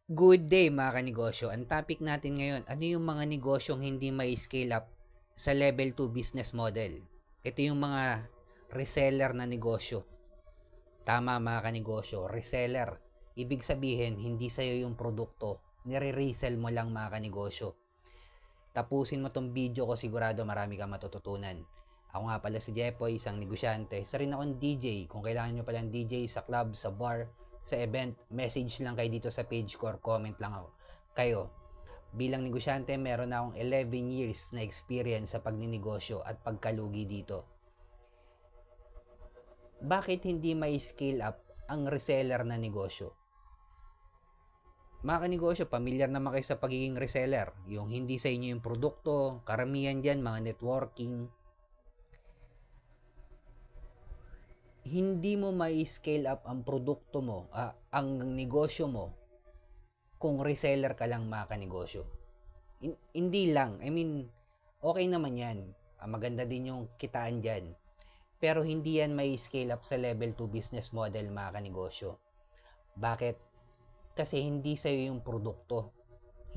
Good day mga kanegosyo. Ang topic natin ngayon, ano yung mga negosyong hindi may scale up sa level 2 business model? Ito yung mga reseller na negosyo. Tama mga kanegosyo, reseller. Ibig sabihin, hindi sa'yo yung produkto, nire-resell mo lang mga kanegosyo. Tapusin mo tong video ko, sigurado marami kang matututunan. Ako nga pala si Jepoy, isang negosyante. Isa rin akong DJ. Kung kailangan nyo palang DJ sa club, sa bar, sa event, message lang kayo dito sa page ko or comment lang ako. Kayo. Bilang negosyante, meron na akong 11 years na experience sa pagninegosyo at pagkalugi dito. Bakit hindi may scale up ang reseller na negosyo? Mga kanegosyo, pamilyar naman kayo sa pagiging reseller. Yung hindi sa inyo yung produkto, karamihan dyan, mga networking. Hindi mo may scale up ang produkto mo, ang negosyo mo, kung reseller ka lang mga kanegosyo. Hindi lang. I mean, okay naman yan. Maganda din yung kitaan dyan. Pero hindi yan may scale up sa level 2 business model mga kanegosyo. Bakit? Kasi hindi sa'yo yung produkto.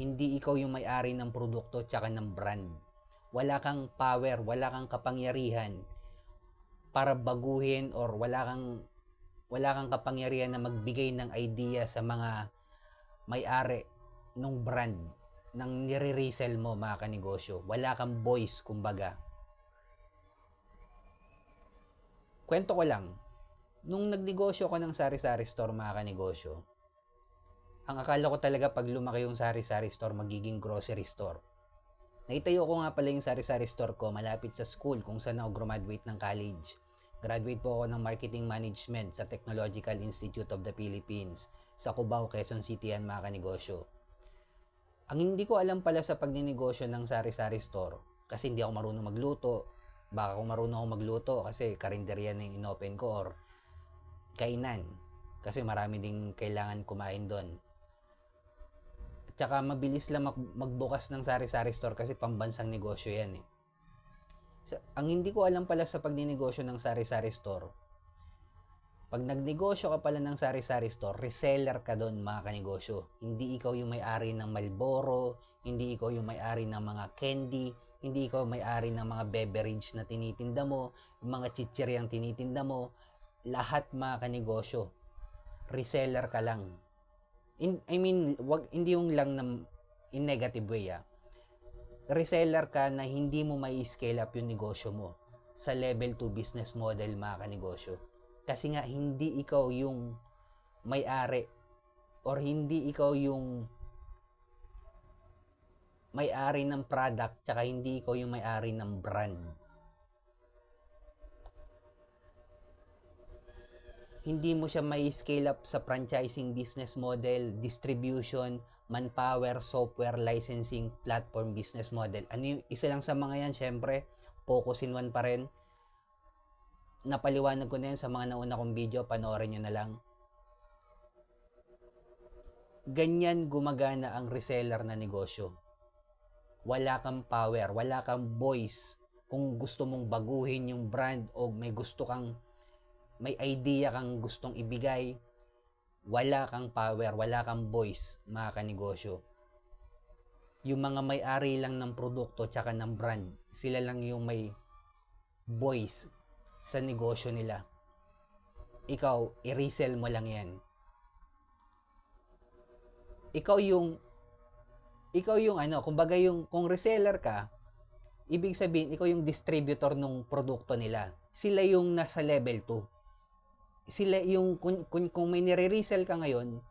Hindi ikaw yung may-ari ng produkto tsaka ng brand. Wala kang power, wala kang kapangyarihan para baguhin or wala kang kapangyarihan na magbigay ng idea sa mga may-ari ng brand nang nire-resell mo mga kanegosyo. Wala kang voice kumbaga. Kwento ko lang, nung nagnegosyo ko ng sari-sari store mga kanegosyo, ang akala ko talaga pag lumaki yung sari-sari store magiging grocery store. Naitayo ko nga pala yung sari-sari store ko malapit sa school kung saan ako graduate ng college. Graduate po ako ng Marketing Management sa Technological Institute of the Philippines sa Cubao, Quezon City yan mga kanegosyo. Ang hindi ko alam pala sa pagninegosyo ng sari-sari store, kasi hindi ako marunong magluto, baka kung marunong ako magluto kasi karinderya na yung inopen ko or kainan, kasi marami ding kailangan kumain doon. Tsaka mabilis lang magbukas ng sari-sari store kasi pambansang negosyo yan eh. Ang hindi ko alam pala sa pagninegosyo ng sari-sari store, pag nagnegosyo ka pala ng sari-sari store, reseller ka doon mga kanegosyo. Hindi ikaw yung may-ari ng Marlboro, hindi ikaw yung may-ari ng mga candy, hindi ikaw may-ari ng mga beverage na tinitinda mo, mga chichiryang tinitinda mo, lahat mga kanegosyo. Reseller ka lang. Hindi yung lang na in negative way Reseller ka na hindi mo may scale up yung negosyo mo sa level 2 business model mga kanegosyo. Kasi nga hindi ikaw yung may-ari or hindi ikaw yung may-ari ng product tsaka hindi ikaw yung may-ari ng brand. Hindi mo siya may scale up sa franchising business model, distribution, manpower, software, licensing, platform business model. Ano yung isa lang sa mga yan, syempre, focus in one pa rin. Napaliwanag ko na yan sa mga nauna kong video, panoorin nyo na lang. Ganyan gumagana ang reseller na negosyo. Wala kang power, wala kang voice. Kung gusto mong baguhin yung brand o may idea kang gustong ibigay, wala kang power, wala kang voice, mga kanegosyo. Yung mga may-ari lang ng produkto tsaka ng brand, sila lang yung may voice sa negosyo nila. Ikaw, i-resell mo lang yan. Ikaw yung kumbaga kung reseller ka, ibig sabihin, ikaw yung distributor ng produkto nila. Sila yung nasa level 2. Sila yung, kung may nire-resell ka ngayon,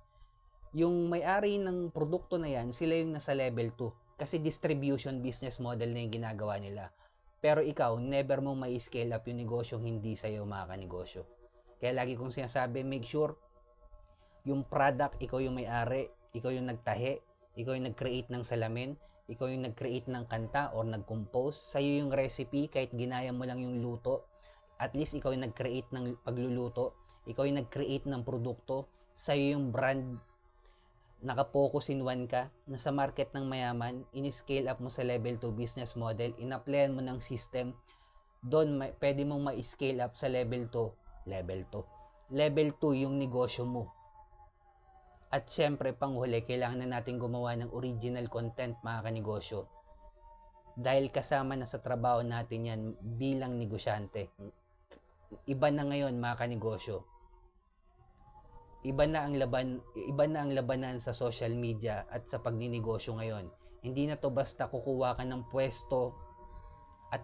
yung may-ari ng produkto na yan, sila yung nasa level 2. Kasi distribution business model na yung ginagawa nila. Pero ikaw, never mong may scale up yung negosyong hindi sa'yo mga kanegosyo. Kaya lagi kong sinasabi, make sure yung product, ikaw yung may-ari, ikaw yung nagtahi, ikaw yung nag-create ng salamin, ikaw yung nag-create ng kanta or nag-compose, sa'yo yung recipe, kahit ginaya mo lang yung luto, at least ikaw yung nag-create ng pagluluto, ikaw yung nag-create ng produkto, sa'yo yung brand, naka-focus in one ka, nasa market ng mayaman, in-scale up mo sa level 2 business model, in-applyan mo ng system, doon pwede mong ma-scale up sa level 2 yung negosyo mo. At syempre, panghuli, kailangan na natin gumawa ng original content, mga kanegosyo. Dahil kasama na sa trabaho natin yan bilang negosyante. Iba na ngayon, mga kanegosyo. Iba na ang labanan sa social media at sa pagninegosyo ngayon. Hindi na to basta kukuha ka ng pwesto at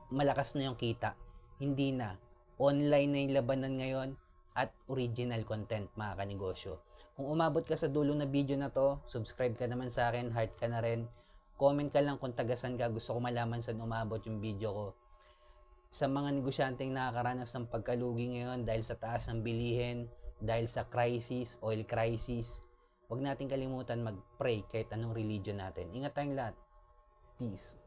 malakas na yung kita. Hindi na. Online na yung labanan ngayon at original content, mga kanegosyo. Kung umabot ka sa dulo na video na to, subscribe ka naman sa akin, heart ka na rin. Comment ka lang kung tagasan ka, gusto ko malaman saan umabot yung video ko. Sa mga negosyanteng nakakaranas ng pagkalugi ngayon dahil sa taas ng bilihin, dahil sa crisis, oil crisis, huwag natin kalimutan mag-pray kahit anong religion natin. Ingat tayong lahat. Peace.